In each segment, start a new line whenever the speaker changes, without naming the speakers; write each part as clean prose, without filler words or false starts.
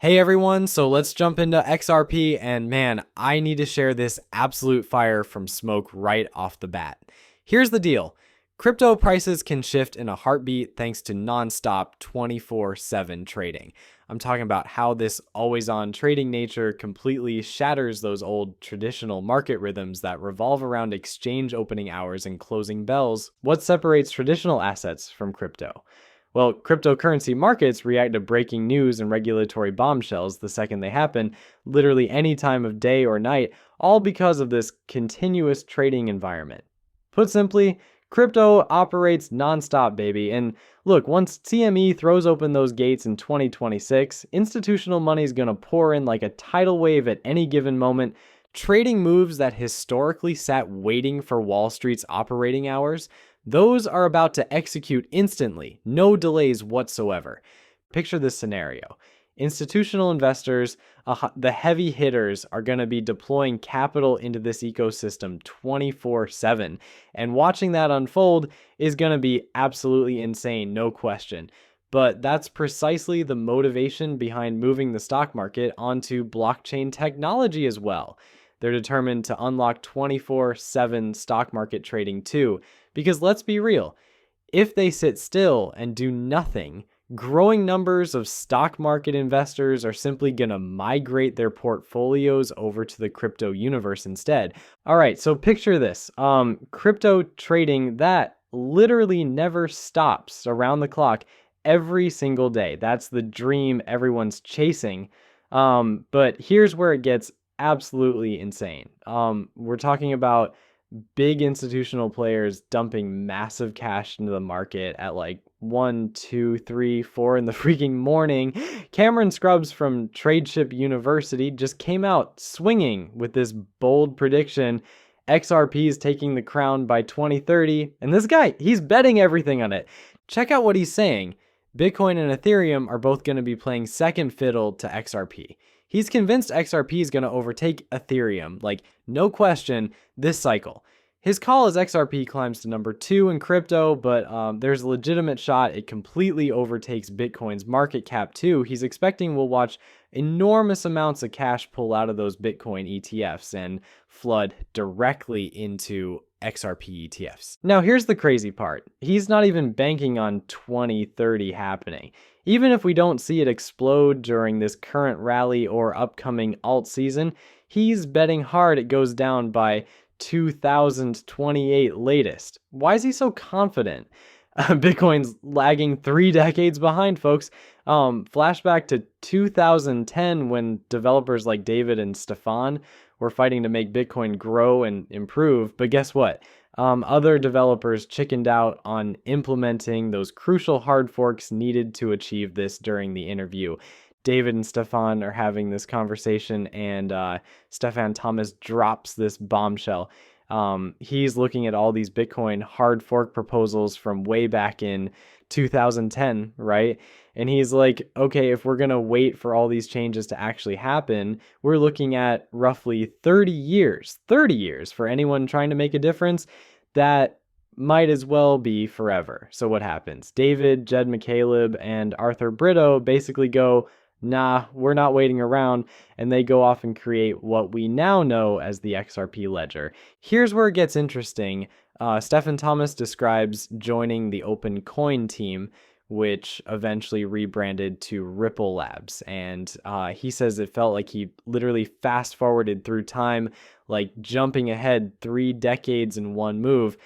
Hey everyone, so let's jump into XRP, and man, I need to share this absolute fire from Smoke right off the bat. Here's the deal. Crypto prices can shift in a heartbeat thanks to non-stop 24/7 trading. I'm talking about how this always-on trading nature completely shatters those old traditional market rhythms that revolve around exchange opening hours and closing bells. What separates traditional assets from crypto? Well, cryptocurrency markets react to breaking news and regulatory bombshells the second they happen, literally any time of day or night, all because of this continuous trading environment. Put simply, crypto operates nonstop, baby. And look, once CME throws open those gates in 2026, institutional money is going to pour in like a tidal wave at any given moment. Trading moves that historically sat waiting for Wall Street's operating hours, those are about to execute instantly, no delays whatsoever. Picture this scenario. Institutional investors, the heavy hitters, are going to be deploying capital into this ecosystem 24/7. And watching that unfold is going to be absolutely insane, no question. But that's precisely the motivation behind moving the stock market onto blockchain technology as well. They're determined to unlock 24/7 stock market trading too. Because let's be real, if they sit still and do nothing, growing numbers of stock market investors are simply going to migrate their portfolios over to the crypto universe instead. All right, so picture this. Crypto trading that literally never stops around the clock every single day. That's the dream everyone's chasing. But here's where it gets absolutely insane. We're talking about big institutional players dumping massive cash into the market at like 1, 2, 3, 4 in the freaking morning. Cameron Scrubs from Tradeship University just came out swinging with this bold prediction. XRP is taking the crown by 2030. And this guy, he's betting everything on it. Check out what he's saying. Bitcoin and Ethereum are both going to be playing second fiddle to XRP. He's convinced XRP is going to overtake Ethereum, like no question, this cycle. His call is XRP climbs to number 2 in crypto, but there's a legitimate shot it completely overtakes Bitcoin's market cap too. He's expecting we'll watch enormous amounts of cash pull out of those Bitcoin ETFs and flood directly into XRP ETFs. Now here's the crazy part. He's not even banking on 2030 happening. Even if we don't see it explode during this current rally or upcoming alt season, he's betting hard it goes down by 2028 latest. Why is he so confident? Bitcoin's lagging 3 decades behind, folks. Flashback to 2010 when developers like David and Stefan were fighting to make Bitcoin grow and improve. But guess what? Other developers chickened out on implementing those crucial hard forks needed to achieve this during the interview. David and Stefan are having this conversation, and Stefan Thomas drops this bombshell. He's looking at all these Bitcoin hard fork proposals from way back in 2010, right? And he's like, okay, if we're going to wait for all these changes to actually happen, we're looking at roughly 30 years for anyone trying to make a difference. That might as well be forever. So what happens? David, Jed McCaleb, and Arthur Brito basically go, nah, we're not waiting around, and they go off and create what we now know as the XRP ledger. Here's where it gets interesting. Stephen Thomas describes joining the Open Coin team, which eventually rebranded to Ripple Labs. And he says it felt like he literally fast forwarded through time, like jumping ahead 3 decades in one move.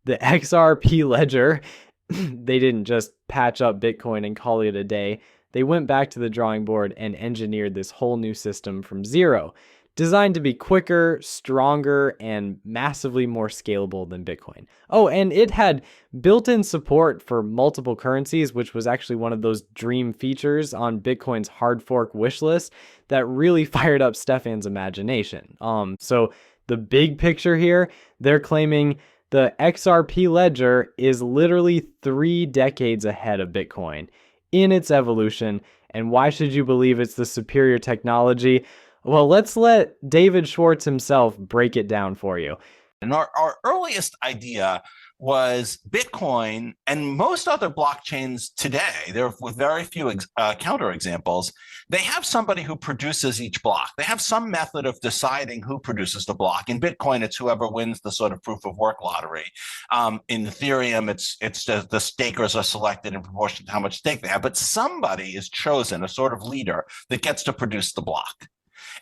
The XRP ledger, they didn't just patch up Bitcoin and call it a day. They went back to the drawing board and engineered this whole new system from zero, designed to be quicker, stronger, and massively more scalable than Bitcoin. Oh, and it had built-in support for multiple currencies, which was actually one of those dream features on Bitcoin's hard fork wish list that really fired up Stefan's imagination. So the big picture here, they're claiming the XRP ledger is literally 3 decades ahead of Bitcoin in its evolution. And why should you believe it's the superior technology? Well, let's let David Schwartz himself break it down for you.
And our earliest idea was Bitcoin and most other blockchains today, there with very few counter examples, they have somebody who produces each block. They have some method of deciding who produces the block. In Bitcoin, it's whoever wins the sort of proof of work lottery. In Ethereum, it's the stakers are selected in proportion to how much stake they have. But somebody is chosen, a sort of leader that gets to produce the block.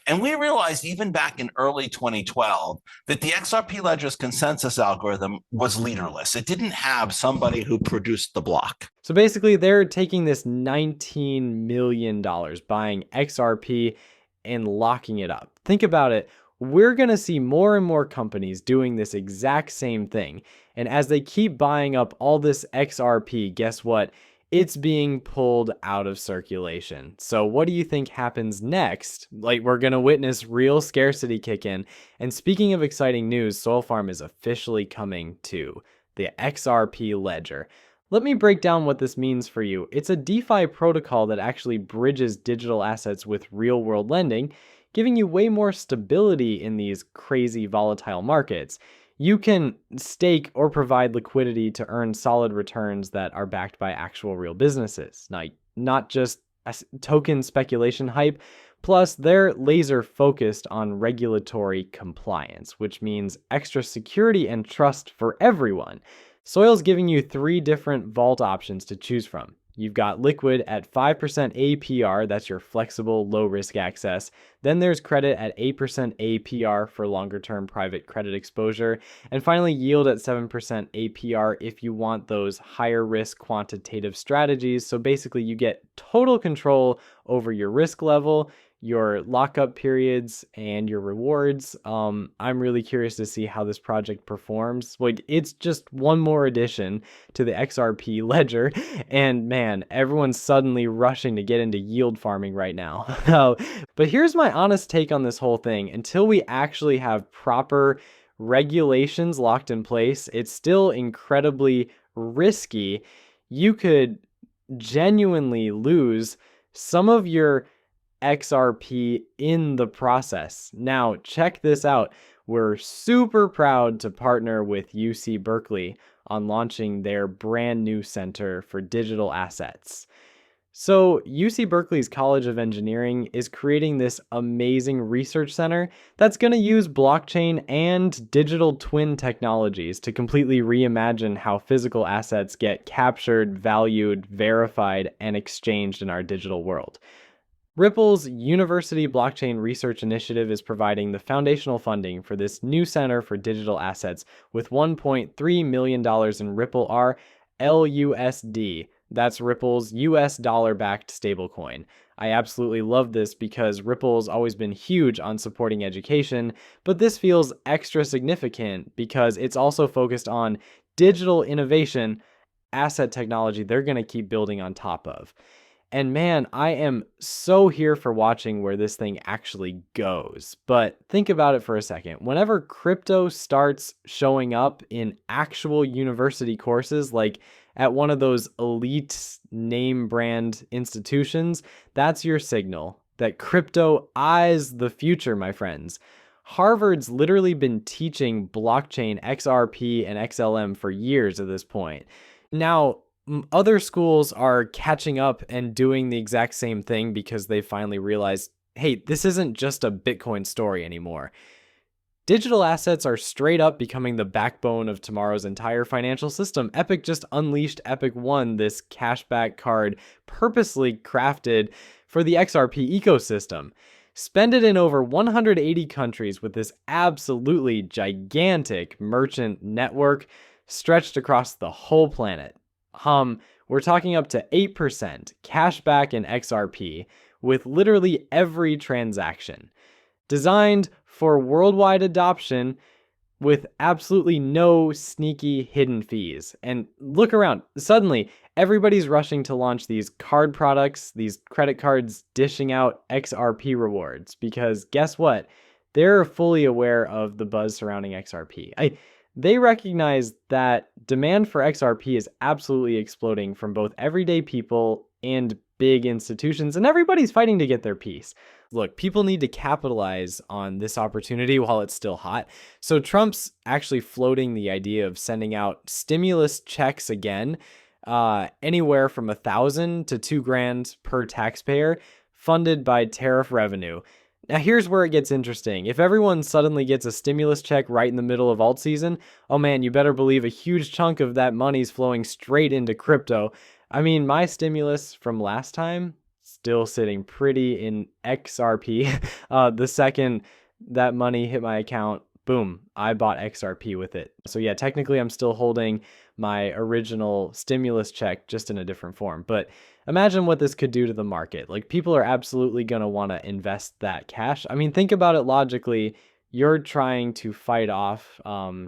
And we realized even back in early 2012 that the XRP Ledger's consensus algorithm was leaderless. It didn't have somebody who produced the block.
So basically, they're taking this $19 million, buying XRP and locking it up. Think about it. We're going to see more and more companies doing this exact same thing. And as they keep buying up all this XRP, guess what? It's being pulled out of circulation. So what do you think happens next? Like, we're going to witness real scarcity kick in. And speaking of exciting news, Soil Farm is officially coming to the XRP Ledger. Let me break down what this means for you. It's a DeFi protocol that actually bridges digital assets with real-world lending, giving you way more stability in these crazy volatile markets. You can stake or provide liquidity to earn solid returns that are backed by actual real businesses, not just token speculation hype. Plus, they're laser focused on regulatory compliance, which means extra security and trust for everyone. Soil's giving you 3 different vault options to choose from. You've got liquid at 5% APR, that's your flexible, low-risk access. Then there's credit at 8% APR for longer-term private credit exposure. And finally, yield at 7% APR if you want those higher-risk quantitative strategies. So basically, you get total control over your risk level, your lockup periods, and your rewards. I'm really curious to see how this project performs. Like, it's just one more addition to the XRP ledger, and man, everyone's suddenly rushing to get into yield farming right now. But here's my honest take on this whole thing. Until we actually have proper regulations locked in place, it's still incredibly risky. You could genuinely lose some of your XRP in the process. Now, check this out. We're super proud to partner with UC Berkeley on launching their brand new Center for Digital Assets. So, UC Berkeley's College of Engineering is creating this amazing research center that's going to use blockchain and digital twin technologies to completely reimagine how physical assets get captured, valued, verified, and exchanged in our digital world. Ripple's University Blockchain Research Initiative is providing the foundational funding for this new center for digital assets with $1.3 million in Ripple R LUSD. That's Ripple's US dollar-backed stablecoin. I absolutely love this because Ripple's always been huge on supporting education, but this feels extra significant because it's also focused on digital innovation, asset technology they're going to keep building on top of. And man, I am so here for watching where this thing actually goes. But think about it for a second. Whenever crypto starts showing up in actual university courses, like at one of those elite name brand institutions, that's your signal that crypto is the future, my friends. Harvard's literally been teaching blockchain, XRP, and XLM for years at this point. Now, other schools are catching up and doing the exact same thing because they finally realized, hey, this isn't just a Bitcoin story anymore. Digital assets are straight up becoming the backbone of tomorrow's entire financial system. Epic just unleashed Epic One, this cashback card purposely crafted for the XRP ecosystem. Spend it in over 180 countries with this absolutely gigantic merchant network stretched across the whole planet. We're talking up to 8% cashback in XRP with literally every transaction. Designed for worldwide adoption with absolutely no sneaky hidden fees. And look around, suddenly everybody's rushing to launch these card products, these credit cards dishing out XRP rewards because guess what? They're fully aware of the buzz surrounding XRP. They recognize that demand for XRP is absolutely exploding from both everyday people and big institutions, and everybody's fighting to get their piece. Look, people need to capitalize on this opportunity while it's still hot. So Trump's actually floating the idea of sending out stimulus checks again, anywhere from $1,000 to $2,000 per taxpayer, funded by tariff revenue. Now, here's where it gets interesting. If everyone suddenly gets a stimulus check right in the middle of alt season, oh man, you better believe a huge chunk of that money's flowing straight into crypto. I mean, my stimulus from last time, still sitting pretty in XRP. The second that money hit my account, boom, I bought XRP with it. So yeah, technically I'm still holding my original stimulus check, just in a different form. But imagine what this could do to the market. Like, people are absolutely going to want to invest that cash. I mean, think about it logically. You're trying to fight off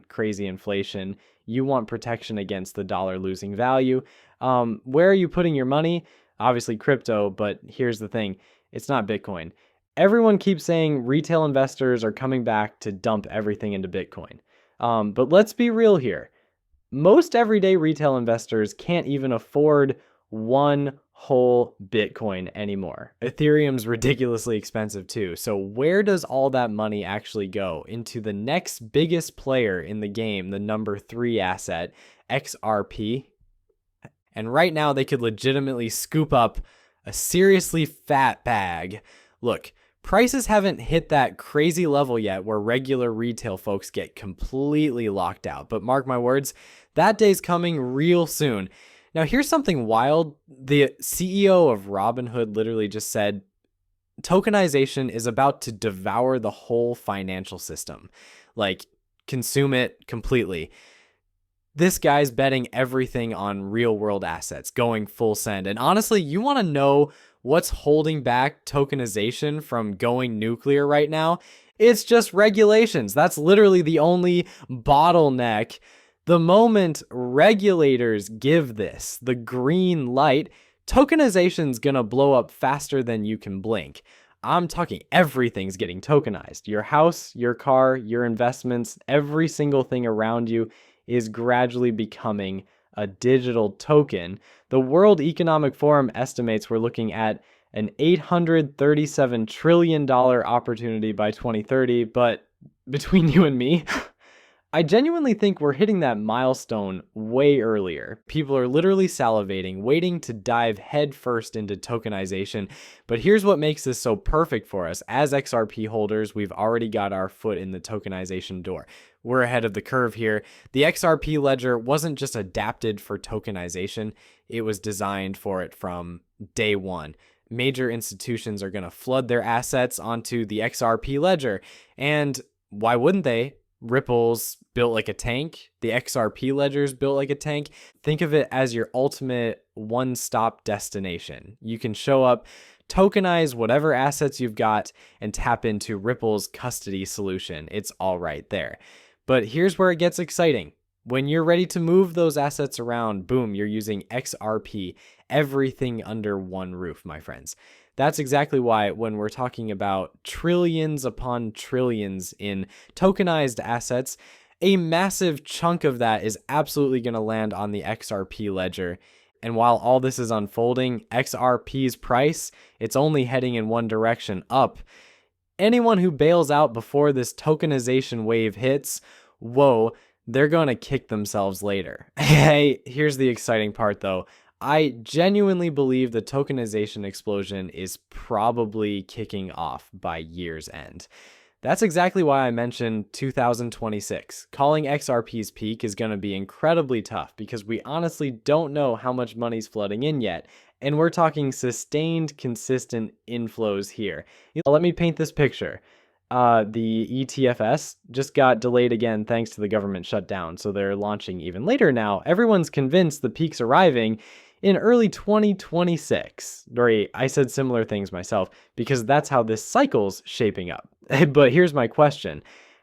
crazy inflation. You want protection against the dollar losing value. Where are you putting your money? Obviously crypto, but here's the thing. It's not Bitcoin. Everyone keeps saying retail investors are coming back to dump everything into Bitcoin. But let's be real here. Most everyday retail investors can't even afford one whole Bitcoin anymore. Ethereum's ridiculously expensive too. So where does all that money actually go? Into the next biggest player in the game, the number 3 asset, XRP. And right now they could legitimately scoop up a seriously fat bag. Look, prices haven't hit that crazy level yet where regular retail folks get completely locked out. But mark my words, that day's coming real soon. Now, here's something wild. The CEO of Robinhood literally just said, tokenization is about to devour the whole financial system. Like, consume it completely. This guy's betting everything on real world assets, going full send. And honestly, you want to know what's holding back tokenization from going nuclear right now? It's just regulations. That's literally the only bottleneck. The moment regulators give this the green light, tokenization's gonna blow up faster than you can blink. I'm talking everything's getting tokenized. Your house, your car, your investments, every single thing around you is gradually becoming a digital token. The World Economic Forum estimates we're looking at an $837 trillion opportunity by 2030, but between you and me, I genuinely think we're hitting that milestone way earlier. People are literally salivating, waiting to dive headfirst into tokenization. But here's what makes this so perfect for us. As XRP holders, we've already got our foot in the tokenization door. We're ahead of the curve here. The XRP ledger wasn't just adapted for tokenization, it was designed for it from day one. Major institutions are going to flood their assets onto the XRP ledger. And why wouldn't they? Ripple's built like a tank. The XRP ledger's built like a tank. Think of it as your ultimate one-stop destination. You can show up, tokenize whatever assets you've got, and tap into Ripple's custody solution. It's all right there. But here's where it gets exciting. When you're ready to move those assets around, boom, you're using XRP. Everything under one roof, my friends. That's exactly why when we're talking about trillions upon trillions in tokenized assets, a massive chunk of that is absolutely going to land on the XRP ledger. And while all this is unfolding, XRP's price, it's only heading in one direction, up. Anyone who bails out before this tokenization wave hits, whoa, they're going to kick themselves later. Hey, here's the exciting part though. I genuinely believe the tokenization explosion is probably kicking off by year's end. That's exactly why I mentioned 2026. Calling XRP's peak is going to be incredibly tough because we honestly don't know how much money's flooding in yet. And we're talking sustained, consistent inflows here. Let me paint this picture. The ETFS just got delayed again thanks to the government shutdown, so they're launching even later now. Everyone's convinced the peak's arriving in early 2026. Dory, I said similar things myself because that's how this cycle's shaping up. But here's my question.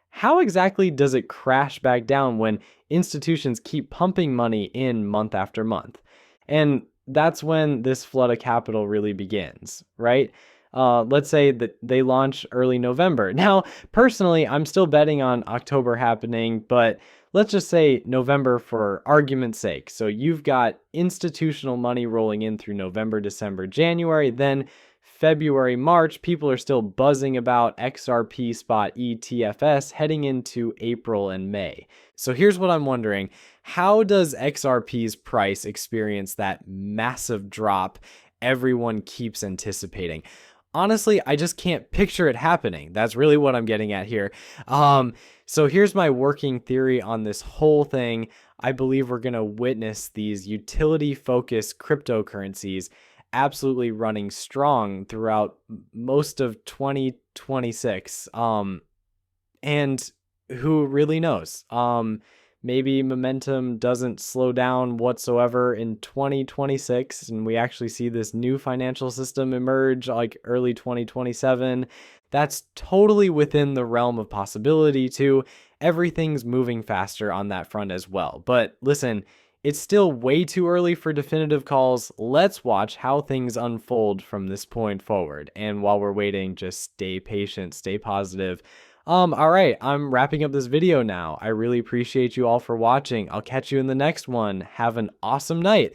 How exactly does it crash back down when institutions keep pumping money in month after month? And that's when this flood of capital really begins, right? Let's say that they launch early November. Now, personally, I'm still betting on October happening, but let's just say November for argument's sake. So you've got institutional money rolling in through November, December, January, then February, March, people are still buzzing about XRP spot ETFS heading into April and May. So here's what I'm wondering. How does XRP's price experience that massive drop everyone keeps anticipating? Honestly, I just can't picture it happening. That's really what I'm getting at here. So here's my working theory on this whole thing. I believe we're going to witness these utility-focused cryptocurrencies absolutely running strong throughout most of 2026. And who really knows? Maybe momentum doesn't slow down whatsoever in 2026, and we actually see this new financial system emerge like early 2027. That's totally within the realm of possibility too. Everything's moving faster on that front as well. But listen, it's still way too early for definitive calls. Let's watch how things unfold from this point forward. And while we're waiting, just stay patient, stay positive. All right, I'm wrapping up this video now. I really appreciate you all for watching. I'll catch you in the next one. Have an awesome night.